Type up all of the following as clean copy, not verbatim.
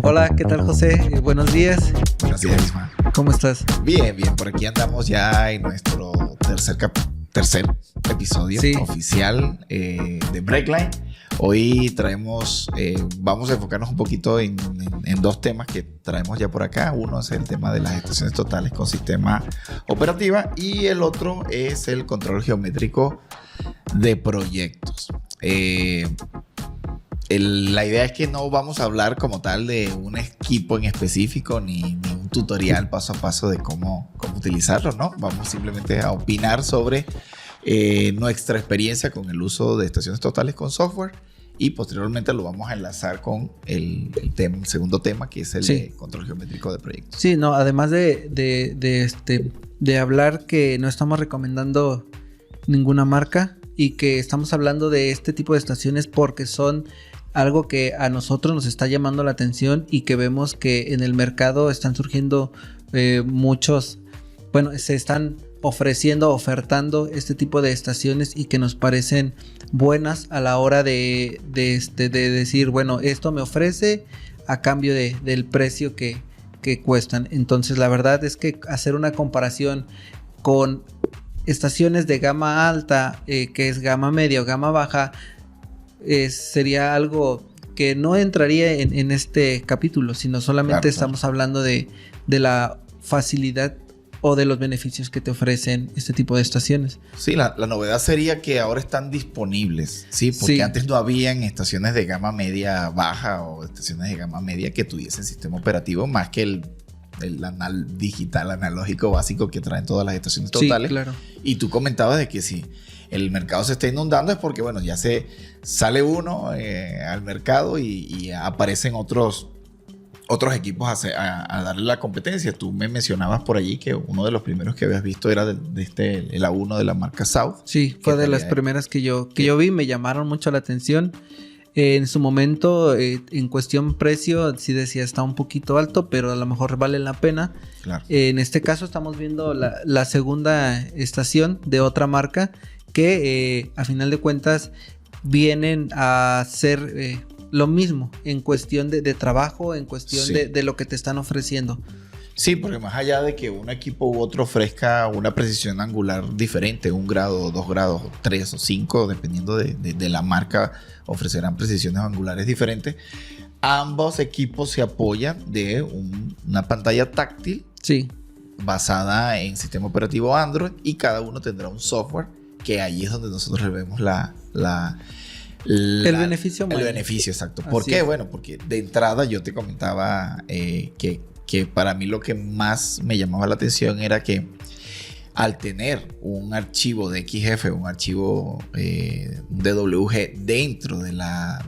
Hola, ¿qué tal, José? Buenos días. Buenos días, Isma. ¿Cómo estás? Bien, bien. Por aquí andamos ya en nuestro tercer episodio oficial de Breakline. Hoy traemos, vamos a enfocarnos un poquito en dos temas que traemos ya por acá. Uno es el tema de las estaciones totales con sistema operativa y el otro es el control geométrico de proyectos. La idea es que no vamos a hablar como tal de un equipo en específico ni un tutorial paso a paso de cómo utilizarlo, ¿no? Vamos simplemente a opinar sobre nuestra experiencia con el uso de estaciones totales con software y posteriormente lo vamos a enlazar con el segundo tema, que es el de control geométrico de proyectos. Sí, no, además de hablar que no estamos recomendando ninguna marca y que estamos hablando de este tipo de estaciones porque son algo que a nosotros nos está llamando la atención y que vemos que en el mercado están surgiendo se están ofertando este tipo de estaciones y que nos parecen buenas a la hora de decir, bueno, esto me ofrece a cambio del precio que cuestan. Entonces la verdad es que hacer una comparación con estaciones de gama alta, que es gama media o gama baja, sería algo que no entraría en este capítulo, sino solamente estamos hablando de la facilidad o de los beneficios que te ofrecen este tipo de estaciones. Sí, la novedad sería que ahora están digibles, ¿sí? Porque antes no habían estaciones de gama media baja o estaciones de gama media que tuviesen sistema operativo más que el digital analógico básico que traen todas las estaciones totales. Sí, claro. Y tú comentabas de que si el mercado se está inundando es porque, bueno, ya sale uno al mercado y aparecen otros equipos a darle la competencia. Tú me mencionabas por allí que uno de los primeros que habías visto era el A1 de la marca South. Sí, fue de las primeras que yo vi, me llamaron mucho la atención. En su momento, en cuestión precio, sí decía está un poquito alto, pero a lo mejor vale la pena. Claro. En este caso estamos viendo la segunda estación de otra marca que a final de cuentas vienen a hacer lo mismo en cuestión de trabajo, en cuestión de lo que te están ofreciendo. Sí, porque más allá de que un equipo u otro ofrezca una precisión angular diferente, 1 grado, 2 grados, 3 o 5, dependiendo de la marca, ofrecerán precisiones angulares diferentes. Ambos equipos se apoyan de una pantalla táctil basada en sistema operativo Android y cada uno tendrá un software que ahí es donde nosotros vemos el beneficio. El beneficio, exacto. ¿Por qué? Bueno, porque de entrada yo te comentaba que para mí lo que más me llamaba la atención era que al tener un archivo de XF, un archivo DWG dentro de la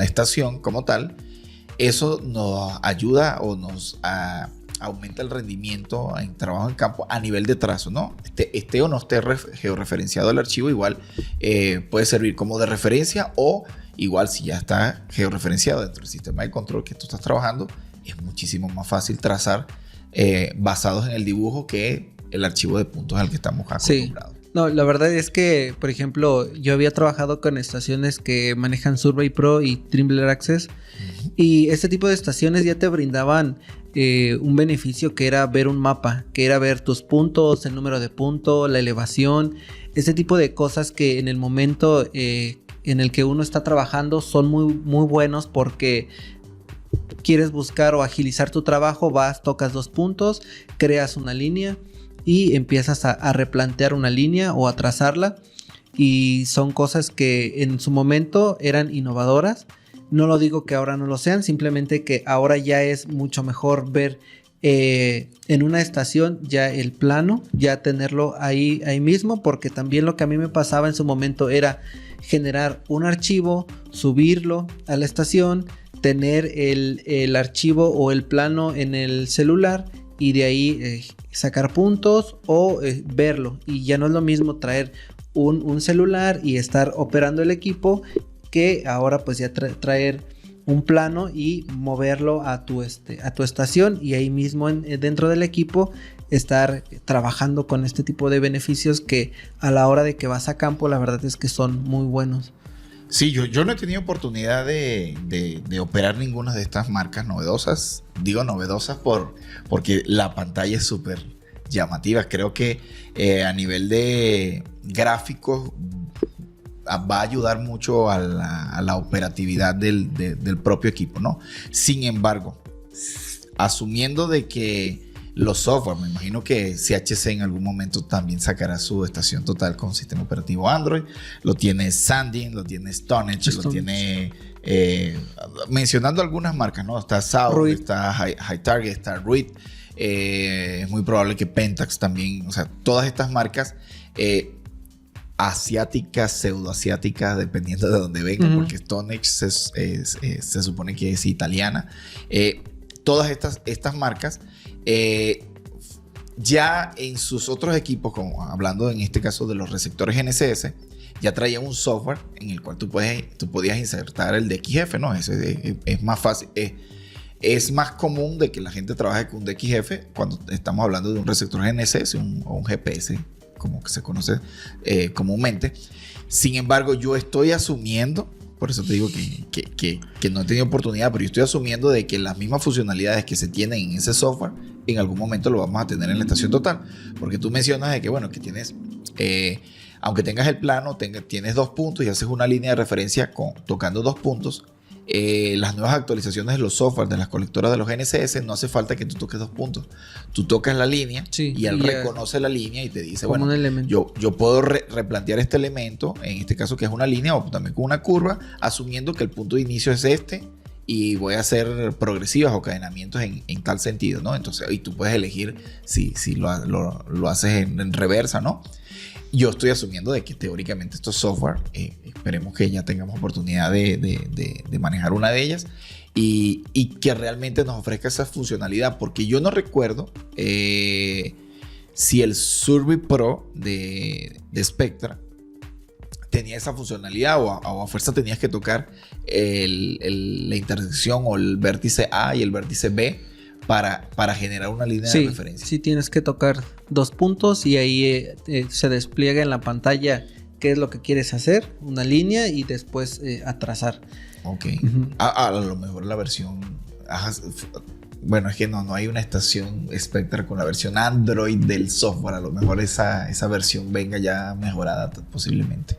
estación como tal, eso nos ayuda o nos aumenta el rendimiento en trabajo en campo a nivel de trazo, ¿no? Esté o no esté georreferenciado el archivo, igual puede servir como de referencia o igual si ya está georreferenciado dentro del sistema de control que tú estás trabajando, es muchísimo más fácil trazar basados en el dibujo que el archivo de puntos al que estamos acostumbrados. Sí. No, la verdad es que, por ejemplo, yo había trabajado con estaciones que manejan Survey Pro y Trimble Access y este tipo de estaciones ya te brindaban un beneficio que era ver un mapa, que era ver tus puntos, el número de puntos, la elevación, este tipo de cosas que en el momento en el que uno está trabajando son muy, muy buenos porque quieres buscar o agilizar tu trabajo, tocas 2 puntos, creas una línea y empiezas a replantear una línea o a trazarla y son cosas que en su momento eran innovadoras. No lo digo que ahora no lo sean, simplemente que ahora ya es mucho mejor ver en una estación ya el plano, ya tenerlo ahí mismo, porque también lo que a mí me pasaba en su momento era generar un archivo, subirlo a la estación, tener el archivo o el plano en el celular y de ahí sacar puntos o verlo. Y ya no es lo mismo traer un celular y estar operando el equipo que ahora pues ya traer un plano y moverlo a tu estación y ahí mismo dentro del equipo estar trabajando con este tipo de beneficios que a la hora de que vas a campo la verdad es que son muy buenos. Sí, yo no he tenido oportunidad de operar ninguna de estas marcas novedosas. Digo novedosas porque la pantalla es súper llamativa. Creo que a nivel de gráficos va a ayudar mucho a la operatividad del propio equipo, ¿no? Sin embargo, asumiendo de que los software, me imagino que CHC en algún momento también sacará su estación total con sistema operativo Android. Lo tiene Sandisk, lo tiene Stonehenge, lo tiene... mencionando algunas marcas, ¿no? Está Saur, está High Target, está Reed. Es muy probable que Pentax también, o sea, todas estas marcas asiáticas, pseudoasiáticas, dependiendo de dónde vengan, porque Stonehenge se supone que es italiana. Todas estas marcas ya en sus otros equipos, como hablando en este caso de los receptores GNSS, ya traía un software en el cual tú podías insertar el DXF, ¿no? Es más fácil, es más común de que la gente trabaje con un DXF cuando estamos hablando de un receptor GNSS o un GPS, como que se conoce comúnmente. Sin embargo, yo estoy asumiendo, por eso te digo que no he tenido oportunidad, pero yo estoy asumiendo de que las mismas funcionalidades que se tienen en ese software, en algún momento lo vamos a tener en la estación total. Porque tú mencionas de que, bueno, que tienes, aunque tengas el plano, tienes 2 puntos y haces una línea de referencia tocando 2 puntos. Las nuevas actualizaciones de los software de las colectoras de los GNSS no hace falta que tú toques 2 puntos. Tú tocas la línea y él reconoce la línea y te dice, bueno, yo puedo replantear este elemento, en este caso que es una línea o también con una curva, asumiendo que el punto de inicio es este y voy a hacer progresivas o cadenamientos en tal sentido, ¿no? Entonces, y tú puedes elegir si lo haces en reversa, ¿no? Yo estoy asumiendo de que teóricamente estos software, esperemos que ya tengamos oportunidad de manejar una de ellas y que realmente nos ofrezca esa funcionalidad, porque yo no recuerdo si el Survey Pro de Spectra tenía esa funcionalidad o a fuerza tenías que tocar la intersección o el vértice A y el vértice B para generar una línea de referencia. Sí, tienes que tocar 2 puntos y ahí se despliega en la pantalla qué es lo que quieres hacer, una línea y después trazar. Ok. A lo mejor la versión... bueno, es que no hay una estación Spectra con la versión Android del software. A lo mejor esa versión venga ya mejorada posiblemente.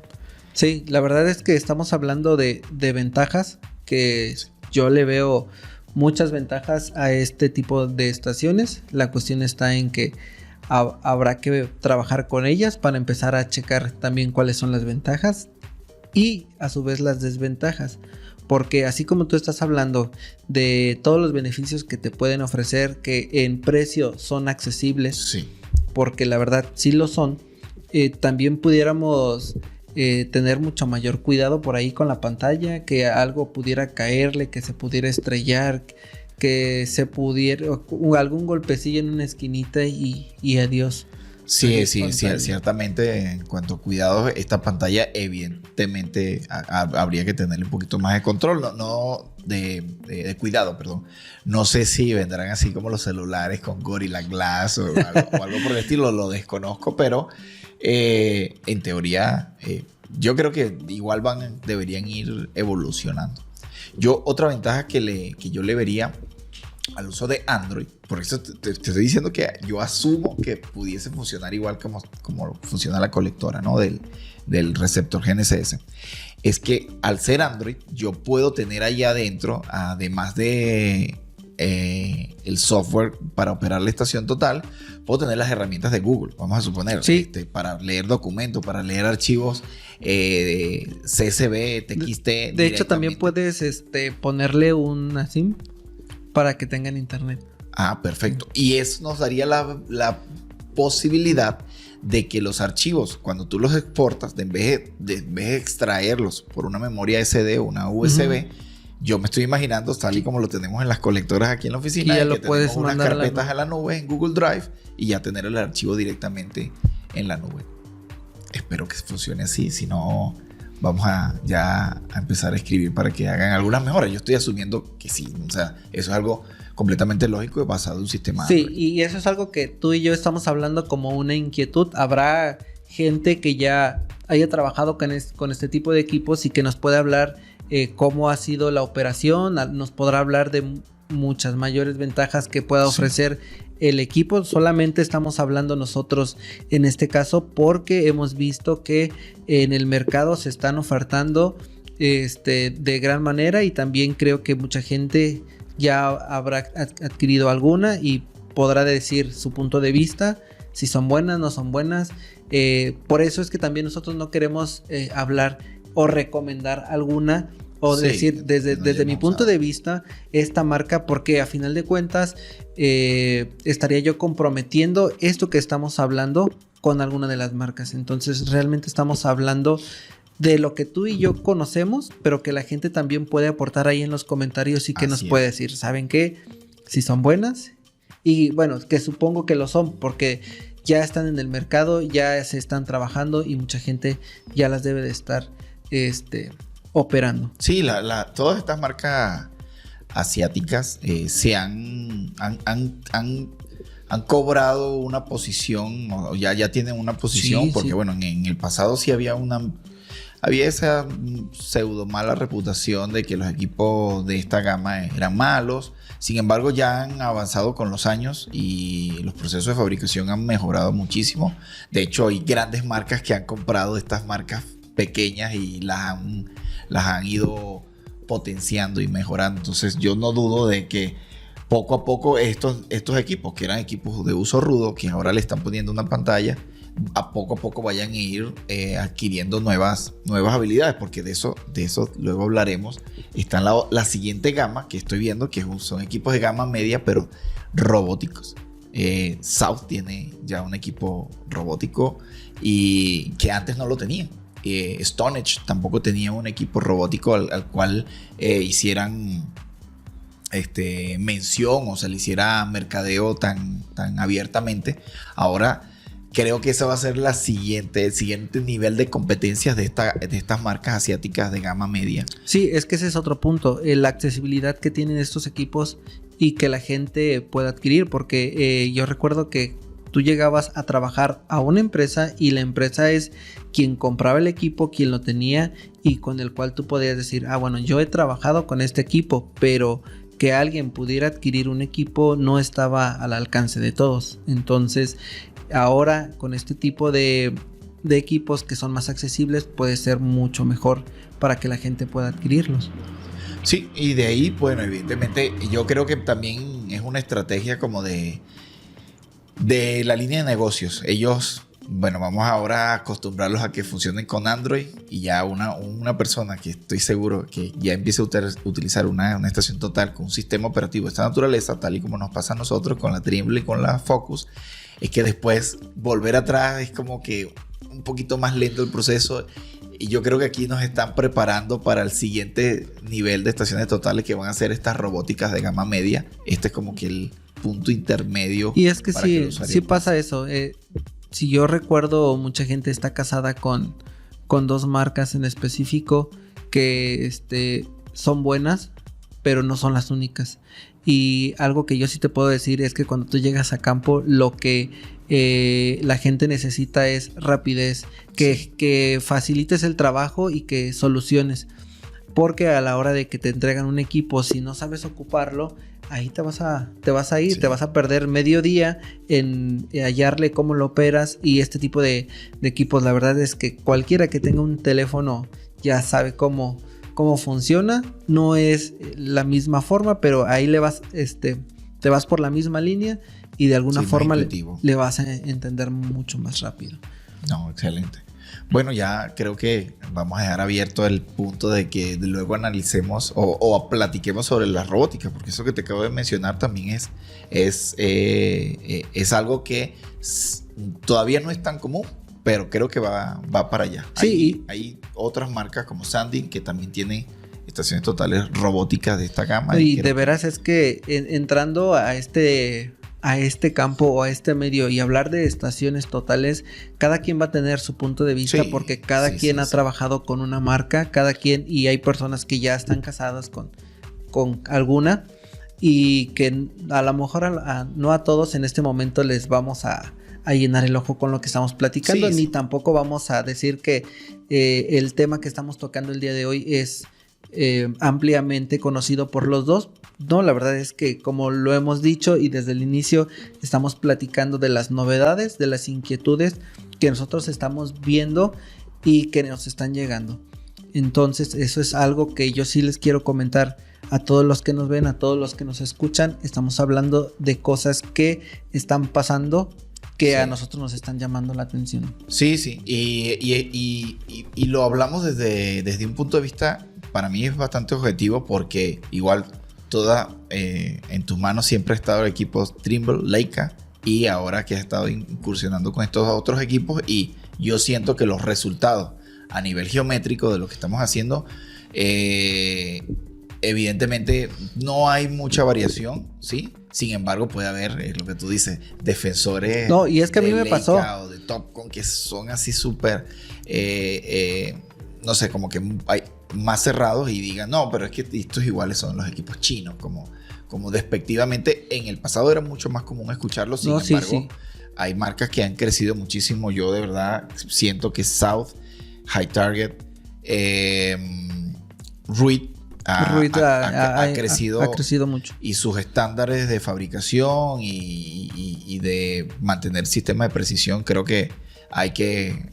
Sí, la verdad es que estamos hablando de ventajas que yo le veo muchas ventajas a este tipo de estaciones. La cuestión está en que habrá que trabajar con ellas para empezar a checar también cuáles son las ventajas y a su vez las desventajas. Porque así como tú estás hablando de todos los beneficios que te pueden ofrecer, que en precio son accesibles, sí, porque la verdad sí lo son, también pudiéramos tener mucho mayor cuidado por ahí con la pantalla, que algo pudiera caerle, que se pudiera estrellar, que se pudiera algún golpecillo en una esquinita y adiós. Sí, ciertamente en cuanto a cuidados, esta pantalla evidentemente habría que tenerle un poquito más de control, de cuidado, perdón. No sé si vendrán así como los celulares con Gorilla Glass o algo por el estilo, lo desconozco, pero en teoría yo creo que igual deberían ir evolucionando. Otra ventaja que yo le vería al uso de Android, por eso te estoy diciendo que yo asumo que pudiese funcionar igual como funciona la colectora, ¿no? del receptor GNSS, es que al ser Android yo puedo tener ahí adentro, además de el software para operar la estación total, puedo tener las herramientas de Google, vamos a suponer, para leer documentos, para leer archivos CSV, TXT. De hecho, también puedes ponerle una SIM para que tengan internet. Perfecto. Y eso nos daría la posibilidad de que los archivos, cuando tú los exportas, en vez de extraerlos por una memoria SD o una USB, yo me estoy imaginando, tal y como lo tenemos en las colectoras aquí en la oficina, y ya lo puedes mandar unas carpetas a la nube en Google Drive y ya tener el archivo directamente en la nube. Espero que funcione así, si no vamos ya a empezar a escribir para que hagan algunas mejoras. Yo estoy asumiendo que sí, o sea, eso es algo completamente lógico y basado en un sistema Sí, Android. Y eso es algo que tú y yo estamos hablando como una inquietud. Habrá gente que ya haya trabajado con este tipo de equipos y que nos pueda hablar cómo ha sido la operación, nos podrá hablar de muchas mayores ventajas que pueda ofrecer el equipo. Solamente estamos hablando nosotros en este caso porque hemos visto que en el mercado se están ofertando de gran manera, y también creo que mucha gente ya habrá adquirido alguna y podrá decir su punto de vista, si son buenas, no son buenas. Por eso es que también nosotros no queremos hablar o recomendar alguna o decir desde mi punto de vista esta marca, porque a final de cuentas estaría yo comprometiendo esto que estamos hablando con alguna de las marcas. Entonces realmente estamos hablando de lo que tú y yo conocemos, pero que la gente también puede aportar ahí en los comentarios y que nos puede decir, ¿saben qué? Si son buenas. Y bueno, que supongo que lo son, porque ya están en el mercado, ya se están trabajando y mucha gente ya las debe de estar operando. Sí, todas estas marcas asiáticas se han cobrado una posición, o ya tienen una posición, porque bueno, en el pasado sí había esa pseudo mala reputación de que los equipos de esta gama eran malos. Sin embargo, ya han avanzado con los años y los procesos de fabricación han mejorado muchísimo. De hecho, hay grandes marcas que han comprado estas marcas pequeñas y las han ido potenciando y mejorando. Entonces, yo no dudo de que poco a poco estos equipos, que eran equipos de uso rudo, que ahora le están poniendo una pantalla, a poco vayan a ir adquiriendo nuevas habilidades, porque de eso luego hablaremos. Está la siguiente gama que estoy viendo, que son equipos de gama media, pero robóticos. South tiene ya un equipo robótico y que antes no lo tenía. Stonehenge tampoco tenía un equipo robótico al cual hicieran mención o se le hiciera mercadeo tan abiertamente. Ahora creo que ese va a ser el siguiente nivel de competencias de estas marcas asiáticas de gama media. Sí, es que ese es otro punto, la accesibilidad que tienen estos equipos y que la gente pueda adquirir, porque yo recuerdo que tú llegabas a trabajar a una empresa y la empresa es quien compraba el equipo, quien lo tenía y con el cual tú podías decir, bueno, yo he trabajado con este equipo, pero que alguien pudiera adquirir un equipo no estaba al alcance de todos. Entonces ahora con este tipo de equipos que son más accesibles puede ser mucho mejor para que la gente pueda adquirirlos. Sí, y de ahí, bueno, evidentemente yo creo que también es una estrategia como de la línea de negocios. Ellos, bueno, vamos ahora a acostumbrarlos a que funcionen con Android, y ya una persona que estoy seguro que ya empiece a utilizar una estación total con un sistema operativo de esta naturaleza, tal y como nos pasa a nosotros con la Trimble y con la Focus, es que después volver atrás es como que un poquito más lento el proceso, y yo creo que aquí nos están preparando para el siguiente nivel de estaciones totales, que van a ser estas robóticas de gama media. Este es como que el punto intermedio. Y es que sí pasa eso. Si yo recuerdo, mucha gente está casada con dos marcas en específico que son buenas, pero no son las únicas. Y algo que yo sí te puedo decir es que cuando tú llegas a campo, lo que la gente necesita es rapidez, que facilites el trabajo y que soluciones. Porque a la hora de que te entregan un equipo, si no sabes ocuparlo, ahí te vas a ir, te vas a perder medio día en hallarle cómo lo operas. Y este tipo de equipos, la verdad es que cualquiera que tenga un teléfono ya sabe cómo funciona. No es la misma forma, pero ahí te vas por la misma línea y de alguna forma le vas a entender mucho más rápido. No, excelente. Bueno, ya creo que vamos a dejar abierto el punto de que luego analicemos o platiquemos sobre la robótica, porque eso que te acabo de mencionar también es algo que todavía no es tan común, pero creo que va para allá. Sí. Hay otras marcas como Sandy que también tienen estaciones totales robóticas de esta gama. Y de veras es que entrando a este campo o a este medio y hablar de estaciones totales, cada quien va a tener su punto de vista, porque cada quien ha trabajado con una marca, cada quien, y hay personas que ya están casadas con alguna y que a lo mejor no a todos en este momento les vamos a a llenar el ojo con lo que estamos platicando, Sí, ni sí. tampoco vamos a decir que el tema que estamos tocando el día de hoy es ampliamente conocido por los dos. No, la verdad es que como lo hemos dicho y desde el inicio estamos platicando de las novedades, de las inquietudes que nosotros estamos viendo y que nos están llegando. Entonces eso es algo que yo sí les quiero comentar a todos los que nos ven, a todos los que nos escuchan. Estamos hablando de cosas que están pasando, que a nosotros nos están llamando la atención. Sí, sí, y lo hablamos desde un punto de vista, para mí es bastante objetivo, porque igual en tus manos siempre ha estado el equipo Trimble, Leica, y ahora que has estado incursionando con estos otros equipos, y yo siento que los resultados a nivel geométrico de lo que estamos haciendo, evidentemente no hay mucha variación, ¿sí? Sin embargo, puede haber, lo que tú dices, defensores. No, y es que a mí me Leica pasó. O de Topcon, que son así súper, no sé, como que hay más cerrados y digan, no, pero es que estos iguales son los equipos chinos, como despectivamente. En el pasado era mucho más común escucharlo, sin embargo, Sí. hay marcas que han crecido muchísimo. Yo de verdad siento que South, High Target, Ruid ha crecido. Ha crecido mucho. Y sus estándares de fabricación y de mantener sistemas de precisión, creo que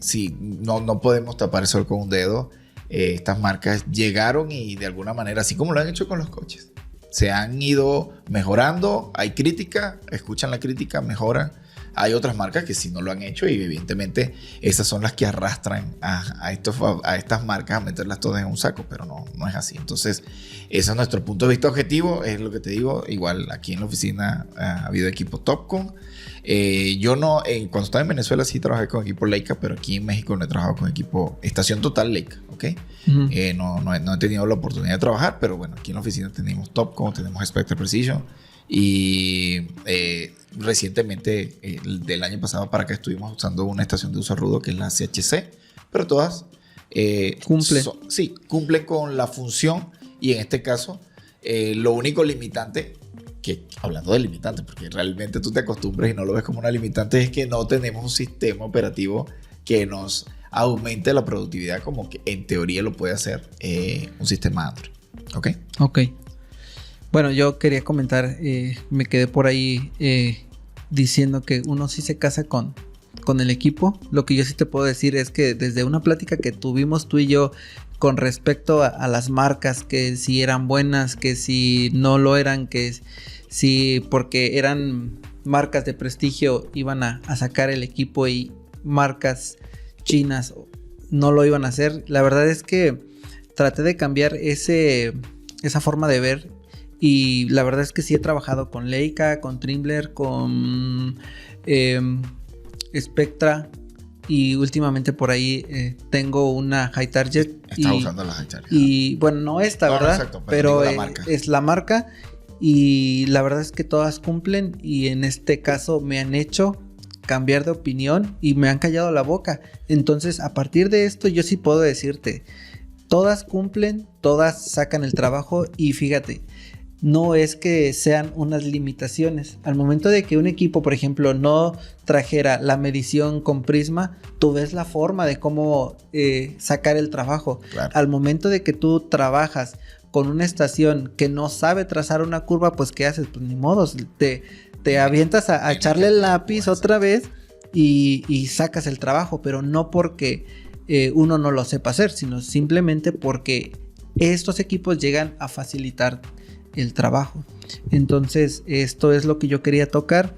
sí, no podemos tapar el sol con un dedo. Estas marcas llegaron y de alguna manera, así como lo han hecho con los coches, se han ido mejorando. Hay crítica, escuchan la crítica, mejoran. Hay otras marcas que sí no lo han hecho, y evidentemente esas son las que arrastran a estas marcas a meterlas todas en un saco, pero no es así. Entonces ese es nuestro punto de vista objetivo, es lo que te digo. Igual aquí en la oficina ha habido equipo Topcon. Yo cuando estaba en Venezuela sí trabajé con equipo Leica, pero aquí en México no he trabajado con equipo Estación Total Leica, ¿ok? Uh-huh. No he tenido la oportunidad de trabajar, pero bueno, aquí en la oficina tenemos Topcon, tenemos Spectre Precision, y recientemente, del año pasado para acá, estuvimos usando una estación de uso rudo que es la CHC, pero todas cumplen con la función. Y en este caso, lo único limitante, que hablando de limitantes, porque realmente tú te acostumbras y no lo ves como una limitante, es que no tenemos un sistema operativo que nos aumente la productividad como que en teoría lo puede hacer un sistema Android. Ok. Bueno, yo quería comentar, me quedé por ahí diciendo que uno sí se casa con el equipo. Lo que yo sí te puedo decir es que desde una plática que tuvimos tú y yo con respecto a las marcas, que si eran buenas, que si no lo eran, que si porque eran marcas de prestigio iban a sacar el equipo y marcas chinas no lo iban a hacer. La verdad es que traté de cambiar esa forma de ver. Y la verdad es que sí he trabajado con Leica, con Trimble, con Spectra, y últimamente por ahí tengo una High Target. Estás usando la High Target. Y bueno, no esta, ¿verdad? Exacto, pero la marca. Es la marca, y la verdad es que todas cumplen, y en este caso me han hecho cambiar de opinión y me han callado la boca. Entonces, a partir de esto yo sí puedo decirte, todas cumplen, todas sacan el trabajo, y fíjate, no es que sean unas limitaciones. Al momento de que un equipo, por ejemplo, no trajera la medición con prisma, tú ves la forma de cómo sacar el trabajo. Claro. Al momento de que tú trabajas con una estación que no sabe trazar una curva, pues ¿qué haces? Pues ni modo, te avientas a echarle el lápiz otra vez y sacas el trabajo, pero no porque uno no lo sepa hacer, sino simplemente porque estos equipos llegan a facilitar el trabajo. Entonces esto es lo que yo quería tocar,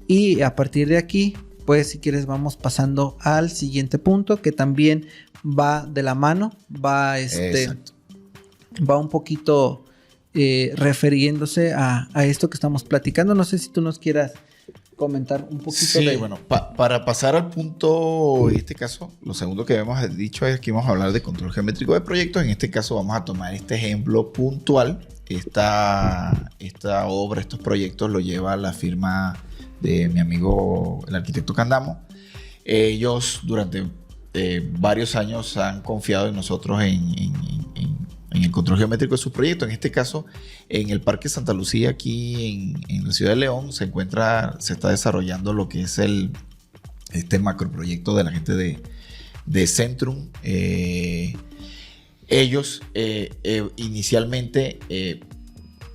y a partir de aquí, pues si quieres vamos pasando al siguiente punto, que también va de la mano, va un poquito refiriéndose a esto que estamos platicando. No sé si tú nos quieras comentar un poquito. Sí, bueno, para pasar al punto, en este caso, lo segundo que habíamos dicho es que vamos a hablar de control geométrico de proyectos. En este caso vamos a tomar este ejemplo puntual. Esta obra, estos proyectos lo lleva la firma de mi amigo el arquitecto Candamo. Ellos durante varios años han confiado en nosotros en el control geométrico de sus proyectos. En este caso, en el Parque Santa Lucía, aquí en la ciudad de León, se está desarrollando lo que es el este macroproyecto de la gente de Centrum. Ellos inicialmente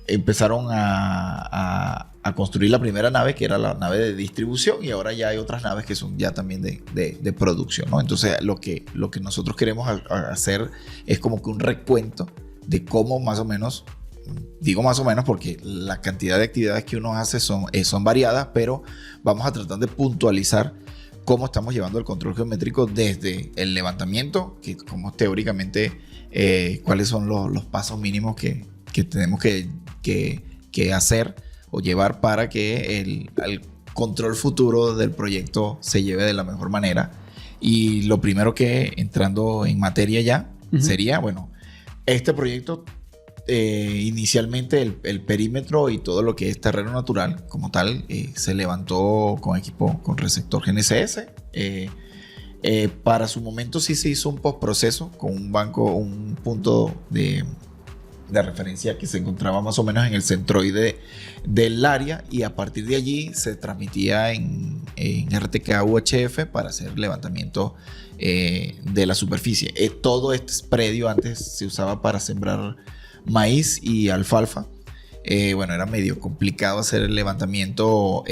empezaron a construir la primera nave, que era la nave de distribución, y ahora ya hay otras naves que son ya también de producción, ¿no? Entonces lo que nosotros queremos hacer es como que un recuento de cómo más o menos, digo más o menos porque la cantidad de actividades que uno hace son variadas, pero vamos a tratar de puntualizar cómo estamos llevando el control geométrico desde el levantamiento, que como teóricamente cuáles son los pasos mínimos que tenemos que hacer o llevar para que el control futuro del proyecto se lleve de la mejor manera. Y lo primero que, entrando en materia ya, sería, bueno, este proyecto inicialmente el perímetro y todo lo que es terreno natural como tal se levantó con equipo con receptor GNSS. Para su momento sí se hizo un postproceso con un punto de referencia que se encontraba más o menos en el centroide del área, y a partir de allí se transmitía en RTK UHF para hacer levantamiento de la superficie. Todo este predio antes se usaba para sembrar maíz y alfalfa. Bueno, era medio complicado hacer el levantamiento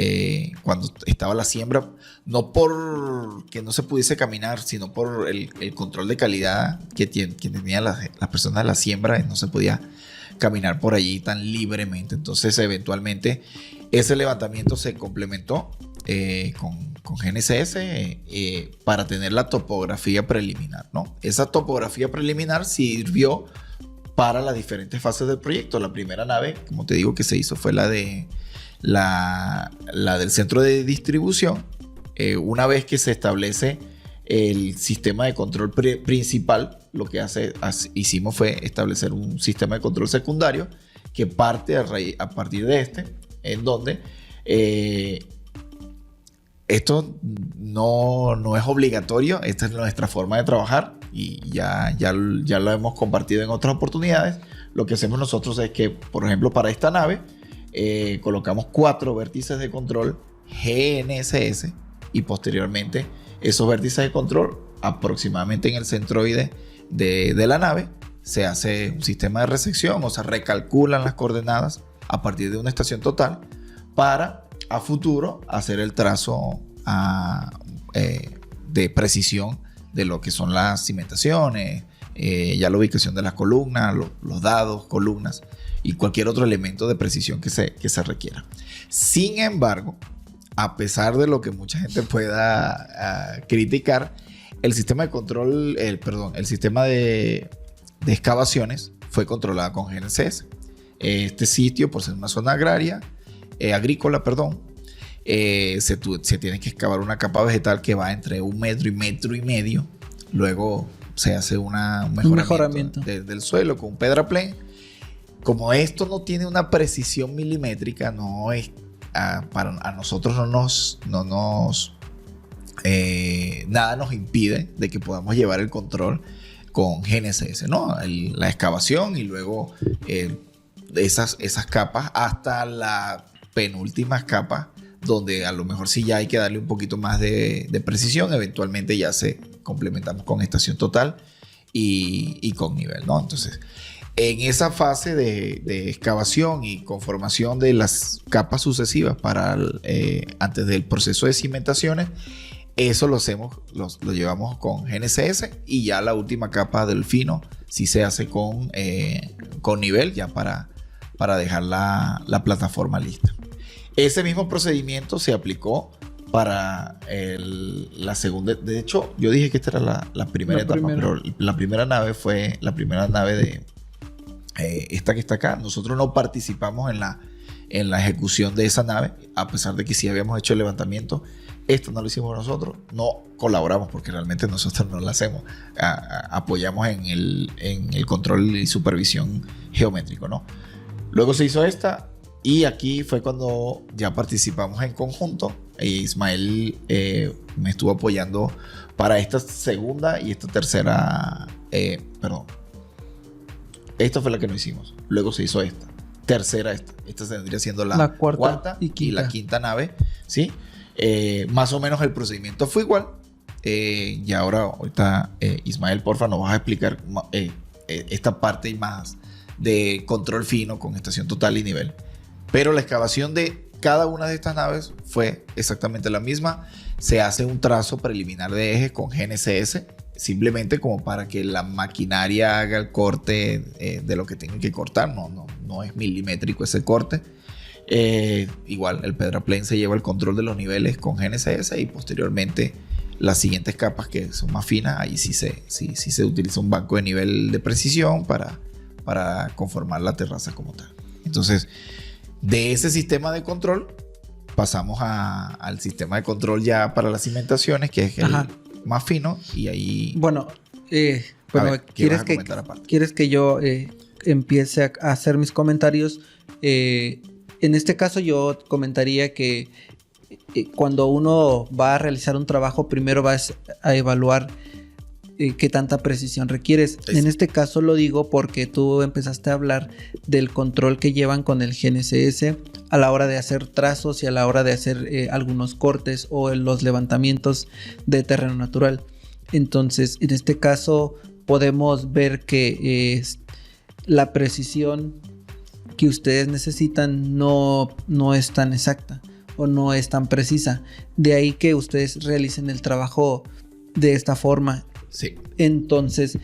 cuando estaba la siembra, no por que no se pudiese caminar, sino por el control de calidad que tenían las personas de la siembra. No se podía caminar por allí tan libremente. Entonces eventualmente ese levantamiento se complementó con GNSS para tener la topografía preliminar, ¿no? Esa topografía preliminar sirvió para las diferentes fases del proyecto. La primera nave, como te digo, que se hizo fue la del centro de distribución. Una vez que se establece el sistema de control principal, lo que hicimos fue establecer un sistema de control secundario que parte a partir de en donde esto no es obligatorio. Esta es nuestra forma de trabajar y ya lo hemos compartido en otras oportunidades. Lo que hacemos nosotros es que, por ejemplo, para esta nave colocamos 4 vértices de control GNSS, y posteriormente esos vértices de control aproximadamente en el centroide de la nave se hace un sistema de resección, o se recalculan las coordenadas a partir de una estación total para a futuro hacer el trazo de precisión de lo que son las cimentaciones, ya la ubicación de las columnas, los dados, columnas y cualquier otro elemento de precisión que se requiera. Sin embargo, a pesar de lo que mucha gente pueda criticar, el sistema de control, el sistema de excavaciones fue controlado con GNSS. Este sitio, por ser una zona agrícola, se tiene que excavar una capa vegetal que va entre 1 metro y 1,5 metros. Luego se hace un mejoramiento del suelo con un pedraplén. Como esto no tiene una precisión milimétrica, no es a nosotros nada nos impide de que podamos llevar el control con GNSS, ¿no? La excavación y luego esas capas hasta la penúltimas capas, donde a lo mejor sí ya hay que darle un poquito más de precisión. Eventualmente ya se complementamos con estación total y con nivel, ¿no? Entonces, en esa fase de excavación y conformación de las capas sucesivas antes del proceso de cimentaciones, eso lo llevamos con GNSS, y ya la última capa del fino sí se hace con nivel, ya para dejar la plataforma lista. Ese mismo procedimiento se aplicó para la segunda. De hecho, yo dije que esta era la primera etapa, pero la primera nave fue la primera nave de esta que está acá. Nosotros no participamos en la ejecución de esa nave, a pesar de que sí habíamos hecho el levantamiento. Esto no lo hicimos nosotros, no colaboramos porque realmente nosotros no lo hacemos. Apoyamos en el control y supervisión geométrico, ¿no? Luego se hizo esta, y aquí fue cuando ya participamos en conjunto. Ismael me estuvo apoyando para esta segunda y esta tercera. Esta fue la que no hicimos. Luego se hizo esta. Tercera, esta vendría siendo la cuarta y la quinta nave, ¿sí? Más o menos el procedimiento fue igual. Y ahorita, Ismael, porfa, nos vas a explicar esta parte y más de control fino con estación total y nivel. Pero la excavación de cada una de estas naves fue exactamente la misma. Se hace un trazo preliminar de ejes con GNSS, simplemente como para que la maquinaria haga el corte de lo que tienen que cortar. No es milimétrico ese corte. Igual el Pedraplén se lleva el control de los niveles con GNSS, y posteriormente las siguientes capas, que son más finas, ahí sí se utiliza un banco de nivel de precisión para conformar la terraza como tal. Entonces, de ese sistema de control pasamos al sistema de control ya para las cimentaciones, que es el más fino, y ahí... Bueno, ¿quieres que yo empiece a hacer mis comentarios? En este caso yo comentaría que cuando uno va a realizar un trabajo, primero vas a evaluar qué tanta precisión requieres. En este caso lo digo porque tú empezaste a hablar del control que llevan con el GNSS a la hora de hacer trazos y a la hora de hacer algunos cortes o los levantamientos de terreno natural. Entonces, en este caso podemos ver que la precisión que ustedes necesitan no es tan exacta o no es tan precisa. De ahí que ustedes realicen el trabajo de esta forma. Sí. Entonces,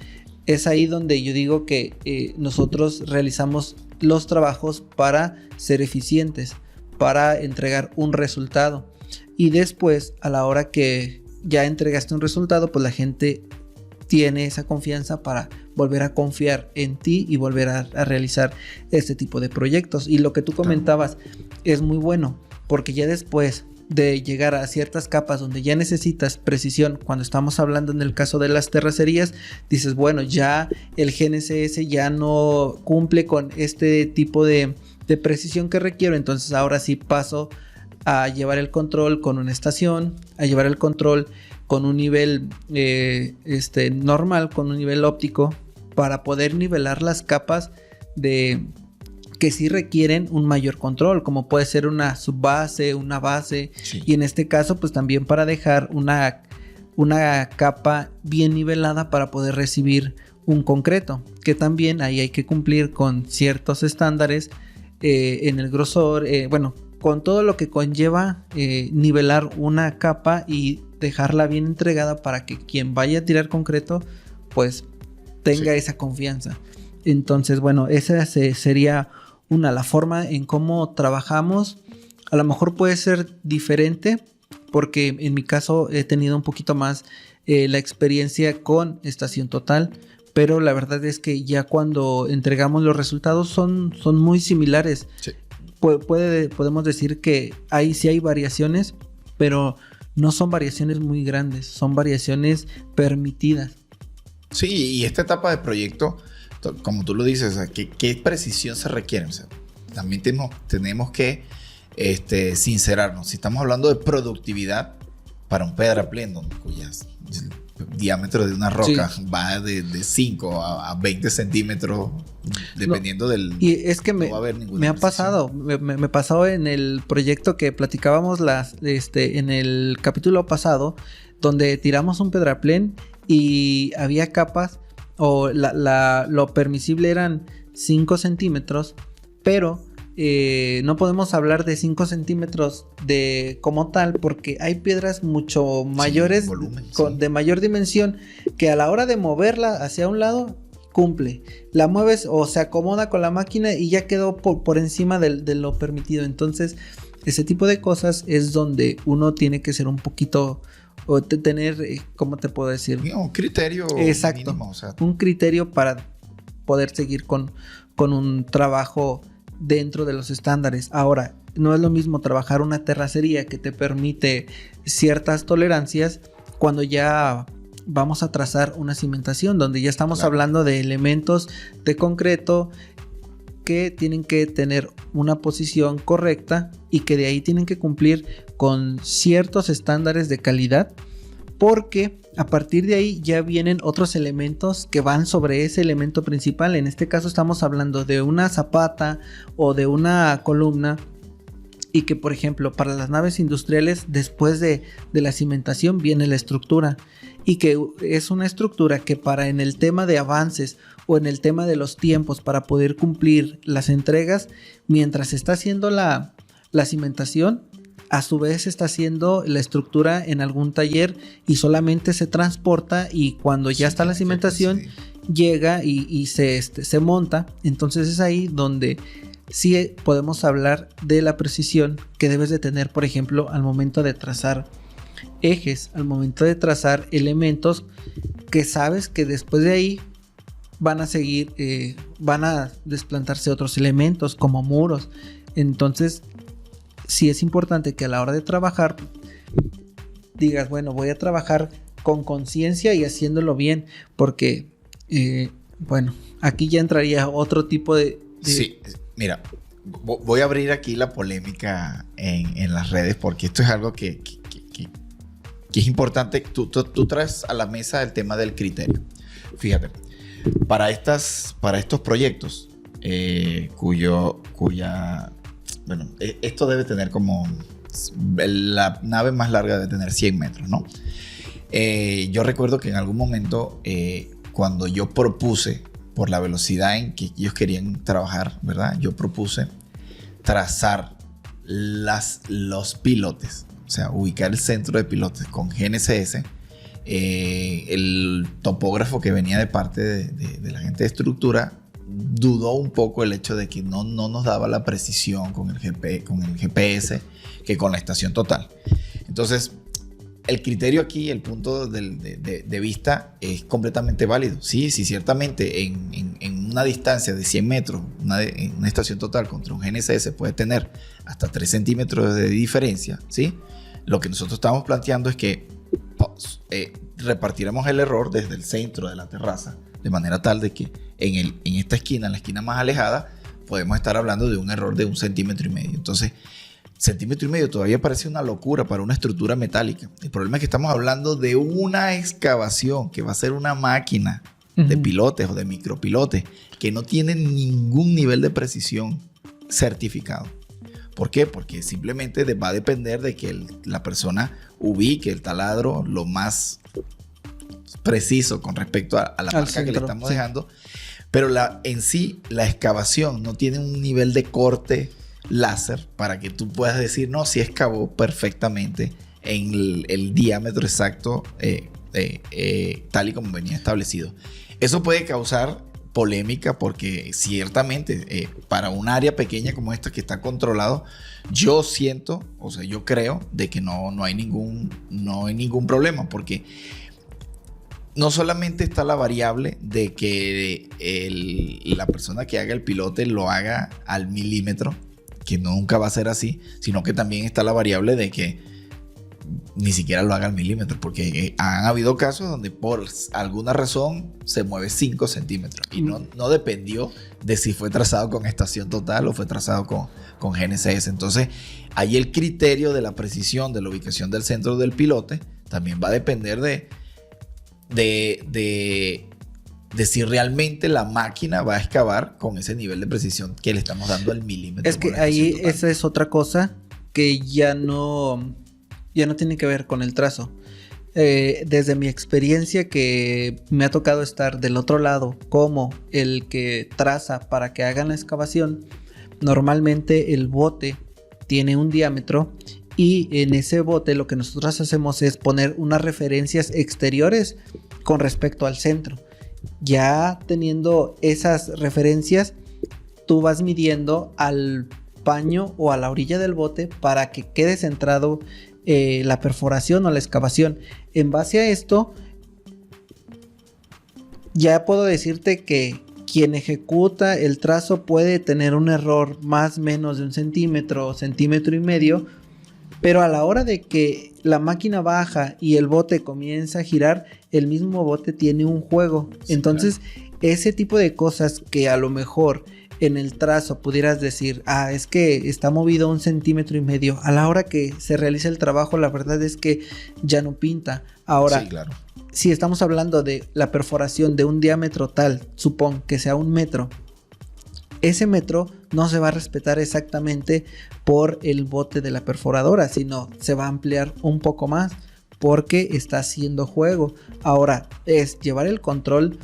es ahí donde yo digo que nosotros realizamos los trabajos para ser eficientes, para entregar un resultado. Y después, a la hora que ya entregaste un resultado, pues la gente tiene esa confianza para volver a confiar en ti y volver a realizar este tipo de proyectos. Y lo que tú comentabas es muy bueno, porque ya después de llegar a ciertas capas donde ya necesitas precisión, cuando estamos hablando en el caso de las terracerías, dices, bueno, ya el GNSS ya no cumple con este tipo de precisión que requiero, entonces ahora sí paso a llevar el control con una estación, a llevar el control con un nivel normal, con un nivel óptico, para poder nivelar las capas que sí requieren un mayor control, como puede ser una subbase, una base, sí. Y en este caso pues también para dejar una capa bien nivelada para poder recibir un concreto, que también ahí hay que cumplir con ciertos estándares en el grosor, con todo lo que conlleva nivelar una capa y dejarla bien entregada para que quien vaya a tirar concreto pues tenga esa confianza. Entonces, bueno, esa sería la forma en cómo trabajamos. A lo mejor puede ser diferente porque en mi caso he tenido un poquito más la experiencia con estación total, pero la verdad es que ya cuando entregamos los resultados son muy similares. Sí. Podemos decir que sí hay variaciones, pero no son variaciones muy grandes, son variaciones permitidas. Sí, y esta etapa de proyecto, como tú lo dices, o sea, ¿qué precisión se requiere? O sea, también tenemos que sincerarnos. Si estamos hablando de productividad para un pedraplén, cuyas diámetro de una roca va de 5 a 20 centímetros, dependiendo del... Y es que me ha pasado, me pasó en el proyecto que platicábamos en el capítulo pasado, donde tiramos un pedraplén y había capas, o lo permisible eran 5 centímetros, pero no podemos hablar de 5 centímetros como tal, porque hay piedras mucho mayores, volumen, de mayor dimensión, que a la hora de moverla hacia un lado cumple, la mueves o se acomoda con la máquina y ya quedó por encima de lo permitido. Entonces ese tipo de cosas es donde uno tiene que ser un poquito, o tener, ¿cómo te puedo decir? Un criterio. Exacto, mínimo, o sea, un criterio para poder seguir con un trabajo dentro de los estándares. Ahora, no es lo mismo trabajar una terracería que te permite ciertas tolerancias cuando ya vamos a trazar una cimentación, donde ya estamos hablando de elementos de concreto que tienen que tener una posición correcta y que de ahí tienen que cumplir con ciertos estándares de calidad, porque a partir de ahí ya vienen otros elementos que van sobre ese elemento principal. En este caso estamos hablando de una zapata o de una columna y que, por ejemplo, para las naves industriales, después de la cimentación viene la estructura, y que es una estructura que para en el tema de avances o en el tema de los tiempos para poder cumplir las entregas, mientras se está haciendo la cimentación, a su vez se está haciendo la estructura en algún taller y solamente se transporta, y cuando ya está la cimentación, llega y se monta. Entonces es ahí donde sí podemos hablar de la precisión que debes de tener, por ejemplo, al momento de trazar ejes, al momento de trazar elementos que sabes que después de ahí van a seguir, van a desplantarse otros elementos como muros. Entonces sí es importante que a la hora de trabajar digas, bueno, voy a trabajar con conciencia y haciéndolo bien, porque bueno, aquí ya entraría otro tipo de... Sí, mira, voy a abrir aquí la polémica en las redes, porque esto es algo que es importante. Tú traes a la mesa el tema del criterio. Fíjate, para estos proyectos, bueno, esto debe tener como... La nave más larga debe tener 100 metros, ¿no? Yo recuerdo que en algún momento, cuando yo propuse, por la velocidad en que ellos querían trabajar, ¿verdad? Yo propuse trazar los pilotes, o sea, ubicar el centro de pilotes con GNSS. El topógrafo que venía de parte de la gente de estructura dudó un poco el hecho de que no nos daba la precisión con el GPS que con la estación total. Entonces, el criterio aquí, el punto de vista es completamente válido. Sí, ciertamente en una distancia de 100 metros, en una estación total contra un GNSS puede tener hasta 3 centímetros de diferencia, ¿sí? Lo que nosotros estamos planteando es que repartiéramos el error desde el centro de la terraza, de manera tal de que en esta esquina, en la esquina más alejada, podemos estar hablando de un error de 1,5 centímetros. Entonces, 1,5 centímetros todavía parece una locura para una estructura metálica. El problema es que estamos hablando de una excavación que va a ser una máquina de pilotes o de micropilotes que no tienen ningún nivel de precisión certificado. ¿Por qué? Porque simplemente va a depender de que la persona ubique el taladro lo más preciso con respecto a la marca centro, que le estamos dejando. Pero en sí, la excavación no tiene un nivel de corte láser para que tú puedas decir, no, si excavó perfectamente en el diámetro exacto, tal y como venía establecido. Eso puede causar polémica porque ciertamente para un área pequeña como esta que está controlado, yo siento, o sea, yo creo de que no hay ningún problema, porque no solamente está la variable de que la persona que haga el pilote lo haga al milímetro, que nunca va a ser así, sino que también está la variable de que ni siquiera lo haga al milímetro, porque han habido casos donde por alguna razón se mueve 5 centímetros y no dependió de si fue trazado con estación total o fue trazado con GNSS. Entonces, ahí el criterio de la precisión de la ubicación del centro del pilote también va a depender de si realmente la máquina va a excavar con ese nivel de precisión que le estamos dando al milímetro. Es que ahí esa es otra cosa que ya no tiene que ver con el trazo. Desde mi experiencia, que me ha tocado estar del otro lado como el que traza para que hagan la excavación, normalmente el bote tiene un diámetro y en ese bote lo que nosotros hacemos es poner unas referencias exteriores con respecto al centro. Ya teniendo esas referencias, tú vas midiendo al paño o a la orilla del bote para que quede centrado la perforación o la excavación. En base a esto, ya puedo decirte que quien ejecuta el trazo puede tener un error más o menos de 1 centímetro o 1,5 centímetros, pero a la hora de que la máquina baja y el bote comienza a girar, el mismo bote tiene un juego. Sí, entonces, claro, ese tipo de cosas que a lo mejor en el trazo pudieras decir, es que está movido 1,5 centímetros, a la hora que se realiza el trabajo, la verdad es que ya no pinta. Ahora, sí, claro, si estamos hablando de la perforación de un diámetro tal, supón que sea 1 metro, ese metro no se va a respetar exactamente por el bote de la perforadora, sino se va a ampliar un poco más porque está haciendo juego. Ahora es llevar el control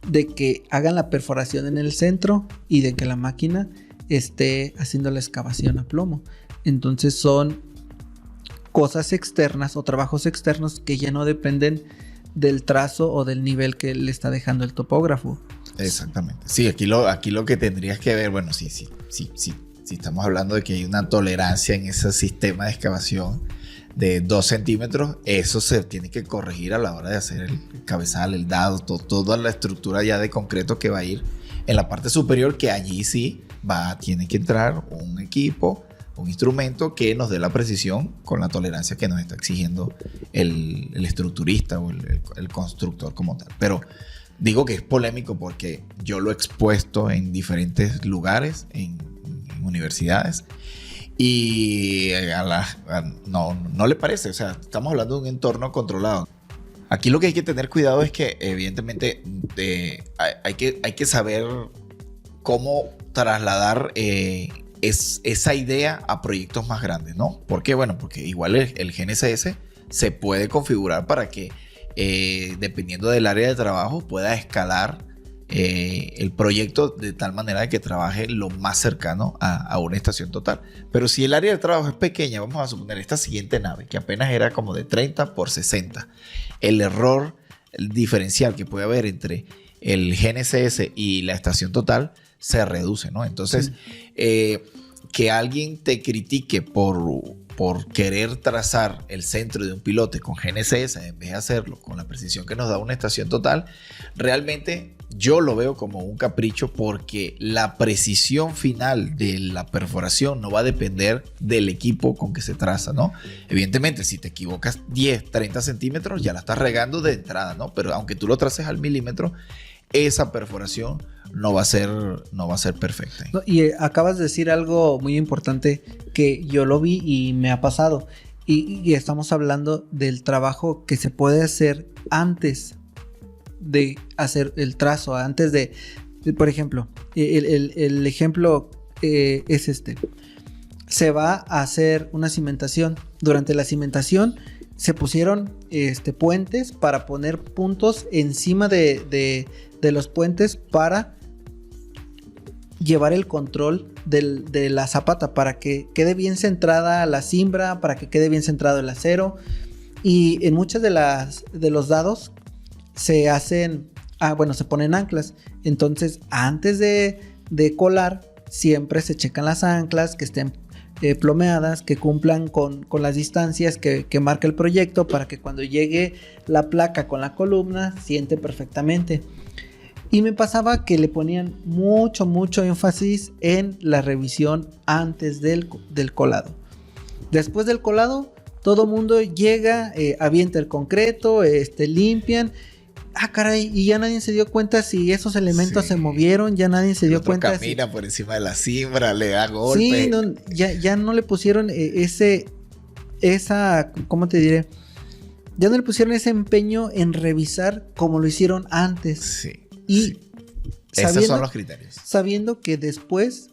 de que hagan la perforación en el centro y de que la máquina esté haciendo la excavación a plomo. Entonces son cosas externas o trabajos externos que ya no dependen del trazo o del nivel que le está dejando el topógrafo. Exactamente. Sí, aquí lo que tendrías que ver, bueno, sí, estamos hablando de que hay una tolerancia en ese sistema de excavación de 2 centímetros, eso se tiene que corregir a la hora de hacer el cabezal, el dado, toda la estructura ya de concreto que va a ir en la parte superior, que allí sí tiene que entrar un equipo, un instrumento que nos dé la precisión con la tolerancia que nos está exigiendo el estructurista o el constructor como tal. Pero digo que es polémico porque yo lo he expuesto en diferentes lugares, en universidades, y no le parece. O sea, estamos hablando de un entorno controlado. Aquí lo que hay que tener cuidado es que evidentemente hay que saber cómo trasladar esa idea a proyectos más grandes, ¿no? ¿Por qué? Bueno, porque igual el GNSS se puede configurar para que dependiendo del área de trabajo pueda escalar el proyecto de tal manera que trabaje lo más cercano a una estación total. Pero si el área de trabajo es pequeña, vamos a suponer esta siguiente nave que apenas era como de 30 por 60, el error diferencial que puede haber entre el GNSS y la estación total se reduce, ¿no? Entonces, que alguien te critique por querer trazar el centro de un pilote con GNSS en vez de hacerlo con la precisión que nos da una estación total, realmente yo lo veo como un capricho, porque la precisión final de la perforación no va a depender del equipo con que se traza, ¿no? Evidentemente, si te equivocas 10, 30 centímetros, ya la estás regando de entrada, ¿no? Pero aunque tú lo traces al milímetro, esa perforación no va a ser perfecta. No, y acabas de decir algo muy importante que yo lo vi y me ha pasado. Y estamos hablando del trabajo que se puede hacer antes de hacer el trazo, antes de por ejemplo, el ejemplo es este. Se va a hacer una cimentación. Durante la cimentación se pusieron puentes para poner puntos encima de los puentes para llevar el control de la zapata, para que quede bien centrada la cimbra, para que quede bien centrado el acero. Y en muchos de los dados se hacen, se ponen anclas. Entonces, antes de colar, siempre se checan las anclas, que estén plomeadas, que cumplan con las distancias que marca el proyecto, para que cuando llegue la placa con la columna siente perfectamente. Y me pasaba que le ponían mucho énfasis en la revisión antes del colado. Después del colado, todo mundo llega, avienta el concreto, limpian. Caray, y ya nadie se dio cuenta si esos elementos se movieron, ya nadie se dio cuenta. Camina por encima de la cimbra, le da golpe. Sí, no, ya no le pusieron ¿cómo te diré? Ya no le pusieron ese empeño en revisar como lo hicieron antes. Sí. Y esos son los criterios. Sabiendo que después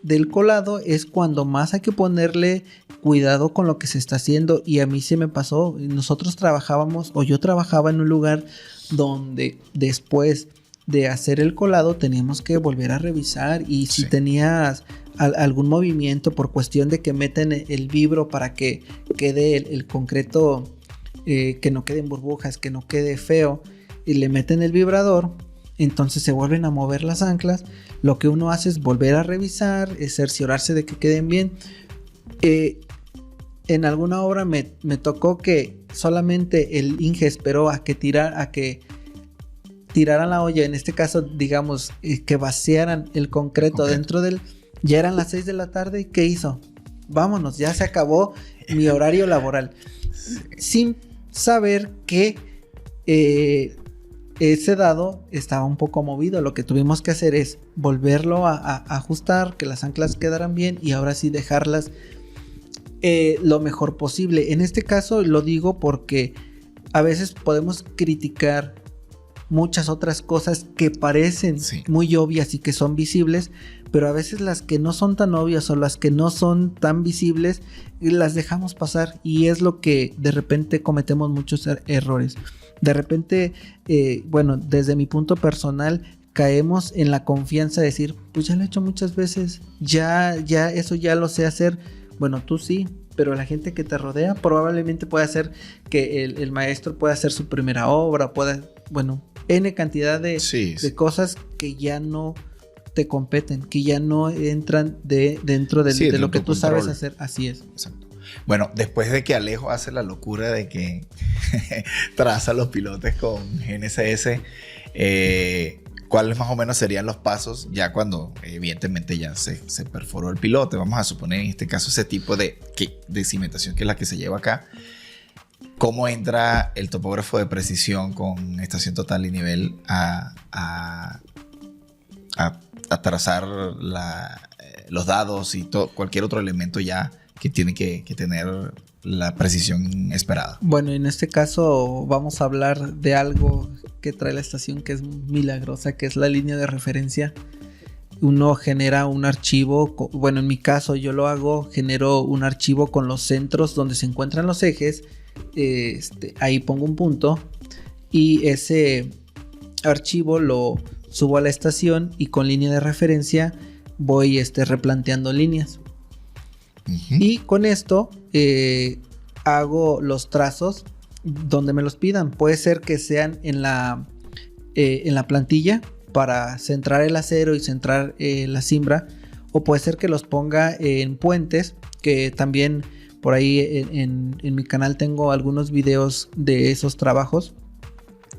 del colado es cuando más hay que ponerle cuidado con lo que se está haciendo. Y a mí se me pasó, yo trabajaba en un lugar donde después de hacer el colado teníamos que volver a revisar, y si tenías algún movimiento por cuestión de que meten el vibro para que quede el concreto, que no queden burbujas, que no quede feo, y le meten el vibrador, entonces se vuelven a mover las anclas. Lo que uno hace es volver a revisar, cerciorarse de que queden bien. En alguna obra me tocó que solamente el Inge esperó a que tiraran la olla, en este caso digamos que vaciaran el concreto dentro del... Ya eran las 6 de la tarde, ¿qué hizo? Vámonos, ya se acabó mi horario laboral. Sin saber que ese dado estaba un poco movido. Lo que tuvimos que hacer es volverlo a ajustar, que las anclas quedaran bien, y ahora sí dejarlas lo mejor posible. En este caso lo digo porque a veces podemos criticar muchas otras cosas que parecen muy obvias y que son visibles, pero a veces las que no son tan obvias o las que no son tan visibles las dejamos pasar, y es lo que de repente cometemos muchos errores. De repente, bueno, desde mi punto personal, caemos en la confianza de decir, pues ya lo he hecho muchas veces, ya eso ya lo sé hacer. Bueno, tú sí, pero la gente que te rodea probablemente pueda hacer que el maestro pueda hacer su primera obra, bueno, N cantidad de cosas que ya no te competen, que ya no entran dentro de lo que tú sabes hacer. Así es. Exacto. Bueno, después de que Alejo hace la locura de que traza los pilotes con GNSS, ¿cuáles más o menos serían los pasos ya cuando evidentemente ya se perforó el pilote? Vamos a suponer en este caso ese tipo de cimentación que es la que se lleva acá. ¿Cómo entra el topógrafo de precisión con estación total y nivel a trazar los dados y cualquier otro elemento ya que tiene que tener la precisión esperada? Bueno, en este caso vamos a hablar de algo que trae la estación que es milagrosa, que es la línea de referencia. Uno genera un archivo, bueno, en mi caso yo lo hago, genero un archivo con los centros donde se encuentran los ejes. Ahí pongo un punto y ese archivo lo subo a la estación y con línea de referencia voy replanteando líneas. Y con esto hago los trazos donde me los pidan. Puede ser que sean en la plantilla para centrar el acero y centrar la cimbra, o puede ser que los ponga en puentes, que también por ahí en mi canal tengo algunos videos de esos trabajos,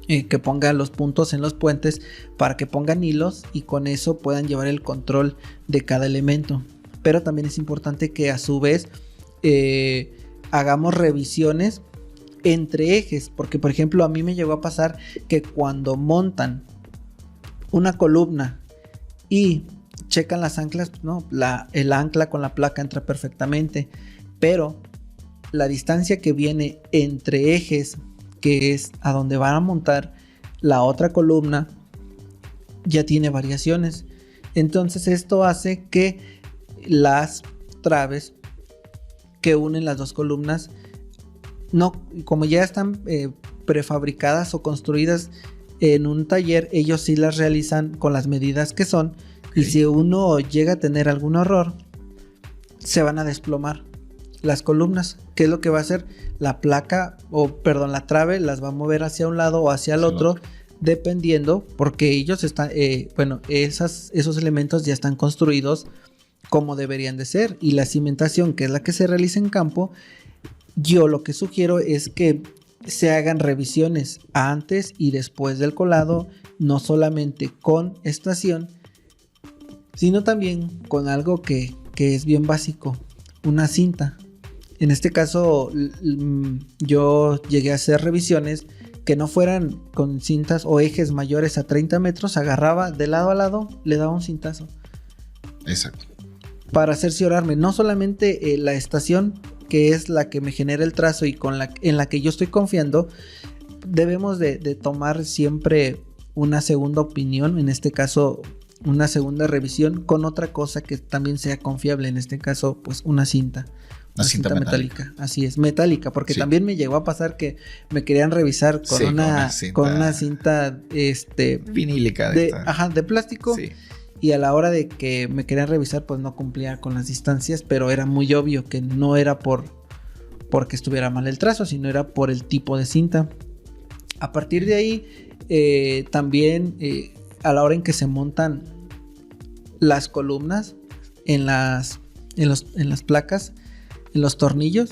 que pongan los puntos en los puentes para que pongan hilos y con eso puedan llevar el control de cada elemento. Pero también es importante que a su vez hagamos revisiones entre ejes, porque por ejemplo a mí me llegó a pasar que cuando montan una columna y checan las anclas, no, el ancla con la placa entra perfectamente, pero la distancia que viene entre ejes, que es a donde van a montar la otra columna, ya tiene variaciones. Entonces esto hace que las traves que unen las dos columnas, no, como ya están prefabricadas o construidas en un taller, ellos sí las realizan con las medidas que son. Okay. Y si uno llega a tener algún error, se van a desplomar las columnas. ¿Qué es lo que va a hacer? La placa, la trave las va a mover hacia un lado o hacia el otro, dependiendo, porque ellos están, esos elementos ya están construidos como deberían de ser, y la cimentación, que es la que se realiza en campo, yo lo que sugiero es que se hagan revisiones antes y después del colado, no solamente con estación, sino también con algo que es bien básico, una cinta. En este caso yo llegué a hacer revisiones que no fueran con cintas o ejes mayores a 30 metros, agarraba de lado a lado, le daba un cintazo. Exacto. Para cerciorarme, no solamente la estación, que es la que me genera el trazo y en la que yo estoy confiando, debemos de tomar siempre una segunda opinión, en este caso una segunda revisión con otra cosa que también sea confiable, en este caso pues una cinta. Una cinta metálica. Así es, metálica, porque también me llegó a pasar que me querían revisar con una cinta vinílica de plástico. Sí. Y a la hora de que me querían revisar, pues no cumplía con las distancias, pero era muy obvio que no era porque estuviera mal el trazo, sino era por el tipo de cinta. A partir de ahí, también a la hora en que se montan las columnas en las placas, en los tornillos,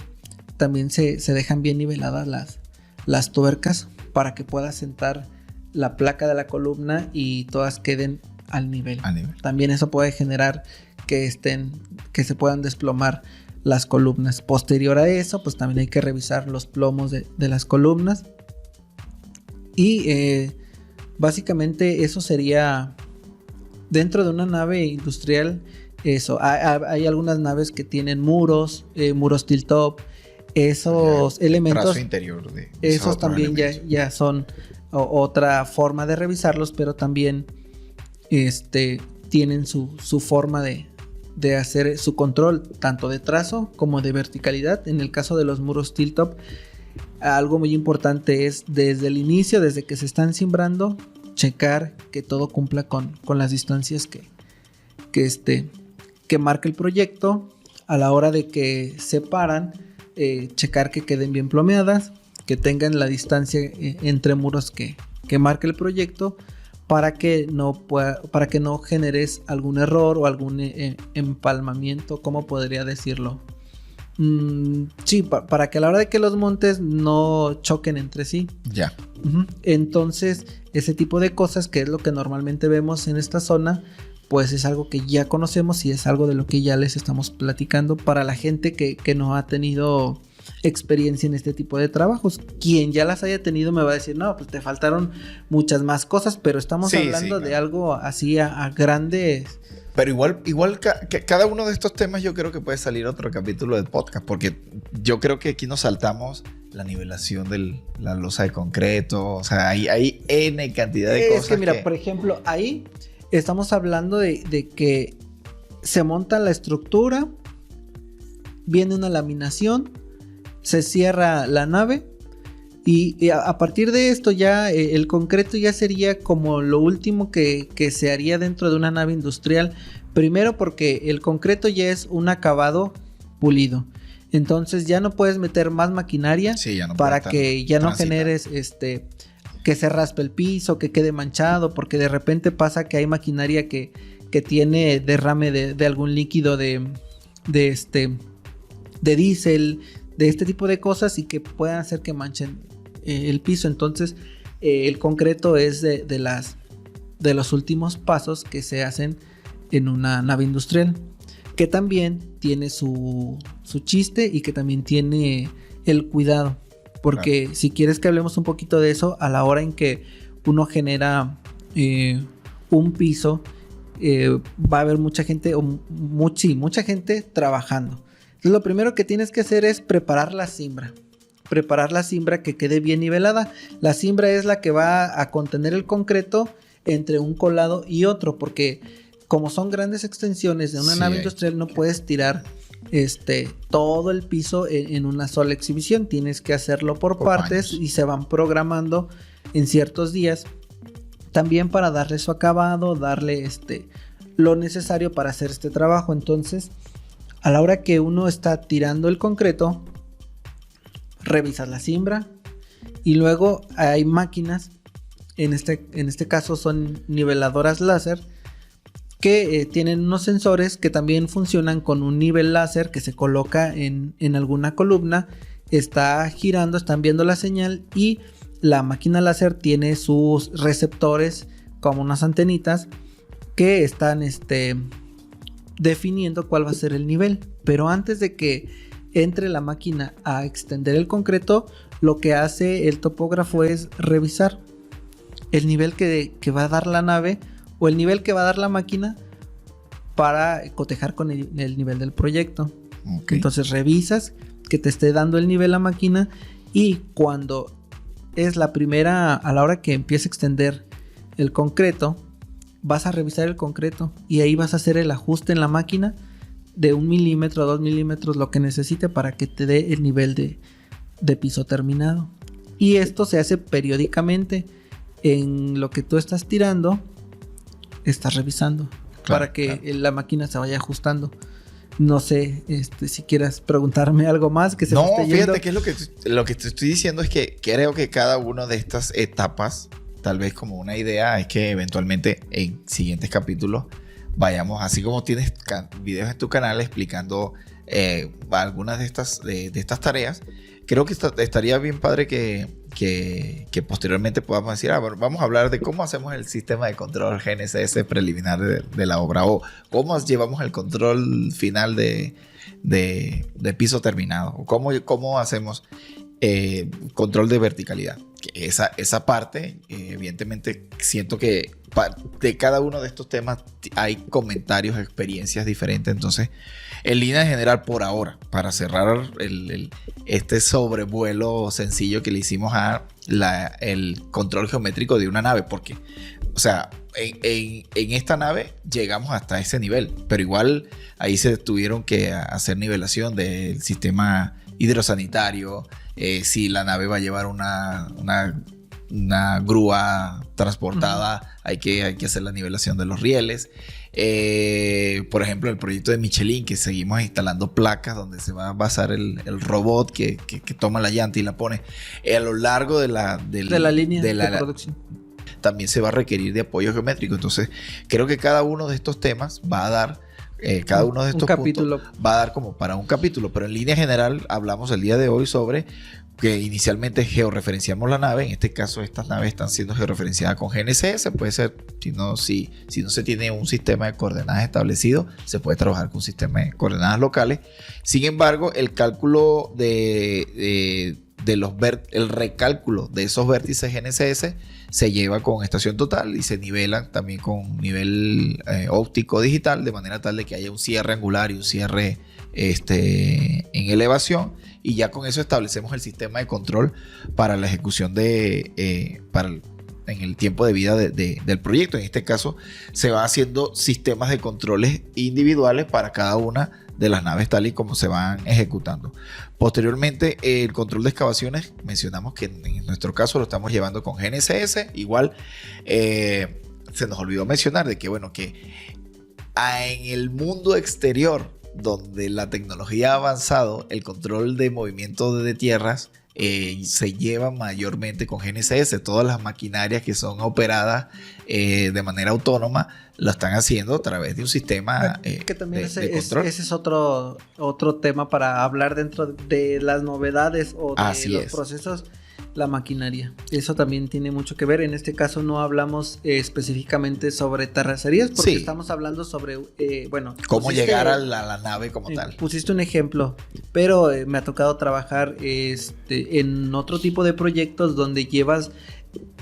también se dejan bien niveladas las tuercas para que pueda sentar la placa de la columna y todas queden al nivel. También eso puede generar que se puedan desplomar las columnas. Posterior a eso, pues también hay que revisar los plomos de las columnas. Y básicamente eso sería dentro de una nave industrial. Eso, hay algunas naves que tienen muros tilt-up. Esos elementos, trazo interior de esos también ya son otra forma de revisarlos, pero también tienen su forma de hacer su control, tanto de trazo como de verticalidad. En el caso de los muros tilt-up, algo muy importante es desde el inicio, desde que se están cimbrando, checar que todo cumpla con las distancias que marca el proyecto. A la hora de que se paran, checar que queden bien plomeadas, que tengan la distancia entre muros que marca el proyecto, para que no generes algún error o algún empalmamiento, ¿cómo podría decirlo? Sí, para que a la hora de que los montes no choquen entre sí. Ya. Entonces, ese tipo de cosas, que es lo que normalmente vemos en esta zona, pues es algo que ya conocemos y es algo de lo que ya les estamos platicando para la gente que no ha tenido experiencia en este tipo de trabajos. Quien ya las haya tenido me va a decir, no, pues te faltaron muchas más cosas, pero estamos hablando de algo así a grandes. Pero igual cada uno de estos temas yo creo que puede salir otro capítulo del podcast, porque yo creo que aquí nos saltamos la nivelación de la losa de concreto. O sea, hay N cantidad de cosas. Es que mira, por ejemplo, ahí estamos hablando de que se monta la estructura, viene una laminación, se cierra la nave y a partir de esto ya el concreto ya sería como lo último que se haría dentro de una nave industrial. Primero porque el concreto ya es un acabado pulido. Entonces ya no puedes meter más maquinaria para que ya no generes que se raspe el piso, que quede manchado, porque de repente pasa que hay maquinaria que tiene derrame de algún líquido de diésel, de este tipo de cosas, y que puedan hacer que manchen el piso. Entonces el concreto es de los últimos pasos que se hacen en una nave industrial, que también tiene su chiste y que también tiene el cuidado, porque si quieres que hablemos un poquito de eso, a la hora en que uno genera un piso, va a haber mucha gente mucha gente trabajando. Entonces lo primero que tienes que hacer es preparar la cimbra que quede bien nivelada. La cimbra es la que va a contener el concreto entre un colado y otro, porque como son grandes extensiones de una nave industrial, no puedes tirar todo el piso en una sola exhibición. Tienes que hacerlo por partes y se van programando en ciertos días, también para darle su acabado, darle lo necesario para hacer este trabajo. Entonces, a la hora que uno está tirando el concreto, revisas la cimbra y luego hay máquinas, en este caso son niveladoras láser, que tienen unos sensores que también funcionan con un nivel láser que se coloca en alguna columna, está girando, están viendo la señal, y la máquina láser tiene sus receptores como unas antenitas que están definiendo cuál va a ser el nivel. Pero antes de que entre la máquina a extender el concreto, lo que hace el topógrafo es revisar el nivel que va a dar la nave o el nivel que va a dar la máquina para cotejar con el nivel del proyecto. Entonces revisas que te esté dando el nivel la máquina, y cuando es la primera, a la hora que empieza a extender el concreto, vas a revisar el concreto y ahí vas a hacer el ajuste en la máquina de 1 milímetro, 2 milímetros, lo que necesite para que te dé el nivel de piso terminado. Y esto se hace periódicamente. En lo que tú estás tirando, estás revisando para que la máquina se vaya ajustando. No sé si quieras preguntarme algo más que se me esté yendo. Fíjate que lo que te estoy diciendo es que creo que cada una de estas etapas, tal vez como una idea, es que eventualmente en siguientes capítulos vayamos, así como tienes videos en tu canal explicando algunas de estas tareas. Creo que estaría bien padre que posteriormente podamos decir, bueno, vamos a hablar de cómo hacemos el sistema de control GNSS preliminar de la obra, o cómo llevamos el control final de piso terminado, o cómo hacemos control de verticalidad. Esa parte, evidentemente, siento que de cada uno de estos temas hay comentarios, experiencias diferentes. Entonces, en línea general, por ahora, para cerrar este sobrevuelo sencillo que le hicimos a el control geométrico de una nave, porque, o sea, en esta nave llegamos hasta ese nivel, pero igual ahí se tuvieron que hacer nivelación del sistema hidrosanitario, si la nave va a llevar una grúa transportada, hay que hacer la nivelación de los rieles. Por ejemplo, el proyecto de Michelin, que seguimos instalando placas donde se va a basar el robot que toma la llanta y la pone a lo largo de la línea de producción. También se va a requerir de apoyo geométrico. Entonces, creo que cada uno de estos temas va a dar, cada uno de estos puntos va a dar como para un capítulo, pero en línea general hablamos el día de hoy sobre que inicialmente georreferenciamos la nave. En este caso, estas naves están siendo georreferenciadas con GNSS. Puede ser, si no se tiene un sistema de coordenadas establecido, se puede trabajar con un sistema de coordenadas locales. Sin embargo, el cálculo el recálculo de esos vértices GNSS se lleva con estación total y se nivelan también con nivel óptico digital, de manera tal de que haya un cierre angular y un cierre en elevación, y ya con eso establecemos el sistema de control para la ejecución en el tiempo de vida del proyecto. En este caso se van haciendo sistemas de controles individuales para cada una de las naves tal y como se van ejecutando. Posteriormente, el control de excavaciones, mencionamos que en nuestro caso lo estamos llevando con GNSS. Igual se nos olvidó mencionar de que, bueno, que en el mundo exterior, donde la tecnología ha avanzado, el control de movimiento de tierras se lleva mayormente con GNSS. Todas las maquinarias que son operadas de manera autónoma lo están haciendo a través de un sistema que también de control. Ese es otro tema para hablar dentro de las novedades o de los procesos. La maquinaria, eso también tiene mucho que ver. En este caso no hablamos específicamente sobre terracerías, porque estamos hablando sobre cómo llegar a la nave como tal. Pusiste un ejemplo, pero me ha tocado trabajar en otro tipo de proyectos donde llevas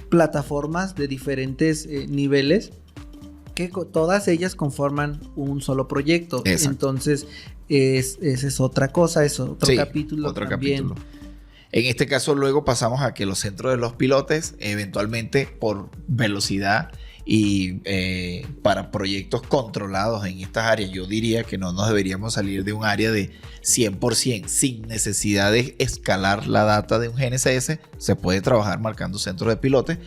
plataformas de diferentes niveles, que todas ellas conforman un solo proyecto. Exacto. Entonces esa es otra cosa, es otro capítulo también. En este caso luego pasamos a que los centros de los pilotes, eventualmente por velocidad y para proyectos controlados en estas áreas, yo diría que no nos deberíamos salir de un área de 100% sin necesidad de escalar la data de un GNSS. Se puede trabajar marcando centros de pilotes,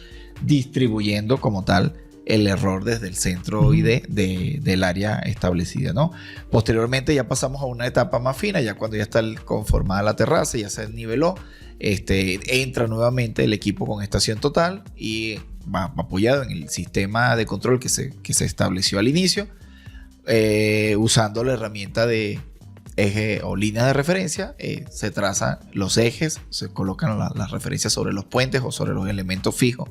distribuyendo como tal el error desde el centro del área establecida, ¿no? Posteriormente ya pasamos a una etapa más fina, ya cuando ya está conformada la terraza, ya se niveló, entra nuevamente el equipo con estación total y va apoyado en el sistema de control que se estableció al inicio, usando la herramienta de eje o línea de referencia. Se trazan los ejes, se colocan las referencias sobre los puentes o sobre los elementos fijos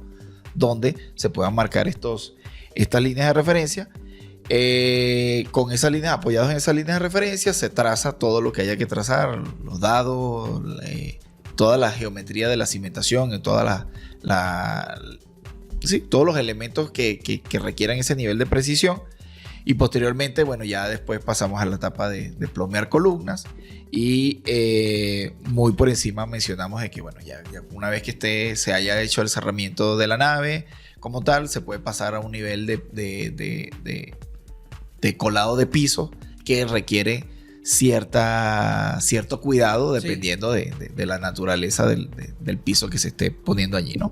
donde se puedan marcar estas líneas de referencia. Con esas líneas, apoyados en esas líneas de referencia, se traza todo lo que haya que trazar, los dados, toda la geometría de la cimentación, todos los elementos que requieran ese nivel de precisión. Y posteriormente, bueno, ya después pasamos a la etapa de plomear columnas y muy por encima mencionamos de que, bueno, ya una vez que se haya hecho el cerramiento de la nave como tal, se puede pasar a un nivel de colado de piso que requiere cierto cuidado dependiendo de la naturaleza del piso que se esté poniendo allí, ¿no?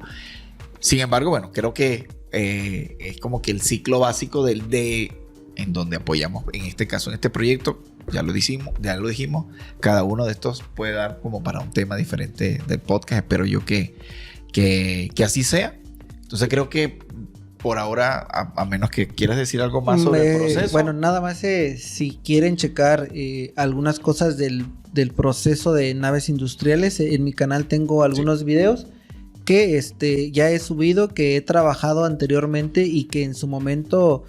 Sin embargo, bueno, creo que es como que el ciclo básico en donde apoyamos, en este caso, en este proyecto, ya lo dijimos, cada uno de estos puede dar como para un tema diferente del podcast. Espero yo que así sea. Entonces creo que por ahora, a menos que quieras decir algo más sobre el proceso. Bueno, nada más si quieren checar algunas cosas del proceso de naves industriales, en mi canal tengo algunos videos que ya he subido, que he trabajado anteriormente y que en su momento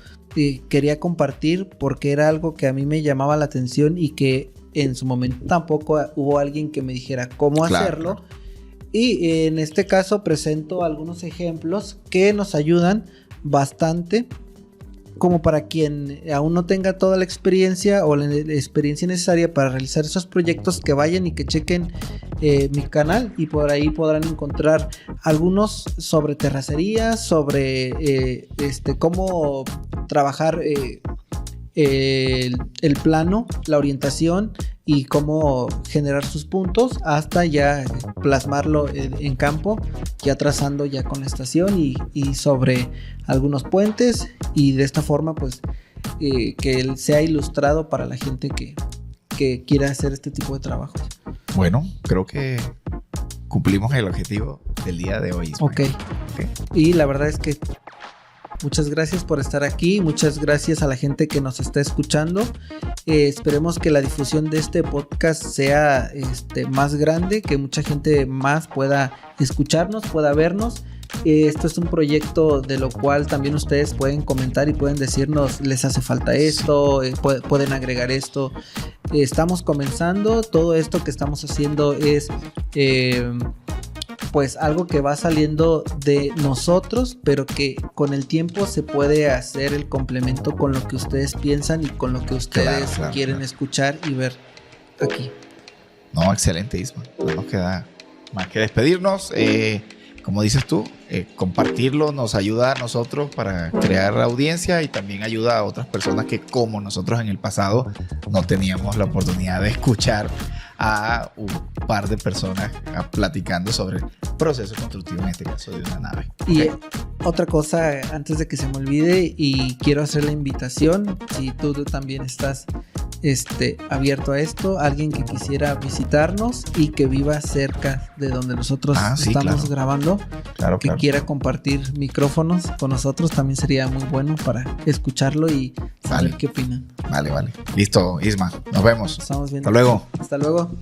quería compartir porque era algo que a mí me llamaba la atención y que en su momento tampoco hubo alguien que me dijera cómo hacerlo. Claro. Y en este caso presento algunos ejemplos que nos ayudan bastante como para quien aún no tenga toda la experiencia o la experiencia necesaria para realizar esos proyectos, que vayan y que chequen mi canal, y por ahí podrán encontrar algunos sobre terracería, sobre cómo trabajar el plano, la orientación y cómo generar sus puntos, hasta ya plasmarlo en campo, ya trazando ya con la estación y sobre algunos puentes, y de esta forma pues que él sea ilustrado para la gente que quiera hacer este tipo de trabajos. Bueno, creo que cumplimos el objetivo del día de hoy. Ok. Y la verdad es que muchas gracias por estar aquí, muchas gracias a la gente que nos está escuchando. Esperemos que la difusión de este podcast sea más grande, que mucha gente más pueda escucharnos, pueda vernos. Esto es un proyecto de lo cual también ustedes pueden comentar y pueden decirnos, les hace falta esto, pueden agregar esto. Estamos comenzando, todo esto que estamos haciendo es pues algo que va saliendo de nosotros, pero que con el tiempo se puede hacer el complemento con lo que ustedes piensan y con lo que ustedes quieren escuchar y ver aquí. No, excelente, Isma. No nos queda más que despedirnos. Como dices tú, compartirlo nos ayuda a nosotros para crear audiencia, y también ayuda a otras personas que, como nosotros en el pasado, no teníamos la oportunidad de escuchar a un par de personas platicando sobre el proceso constructivo, en este caso de una nave. Y otra cosa, antes de que se me olvide, y quiero hacer la invitación, si tú también estás abierto a esto, alguien que quisiera visitarnos y que viva cerca de donde nosotros estamos grabando, que quiera compartir micrófonos con nosotros, también sería muy bueno para escucharlo y saber qué opinan. Vale. Listo, Isma. Nos vemos. Estamos viendo. Hasta luego. Hasta luego.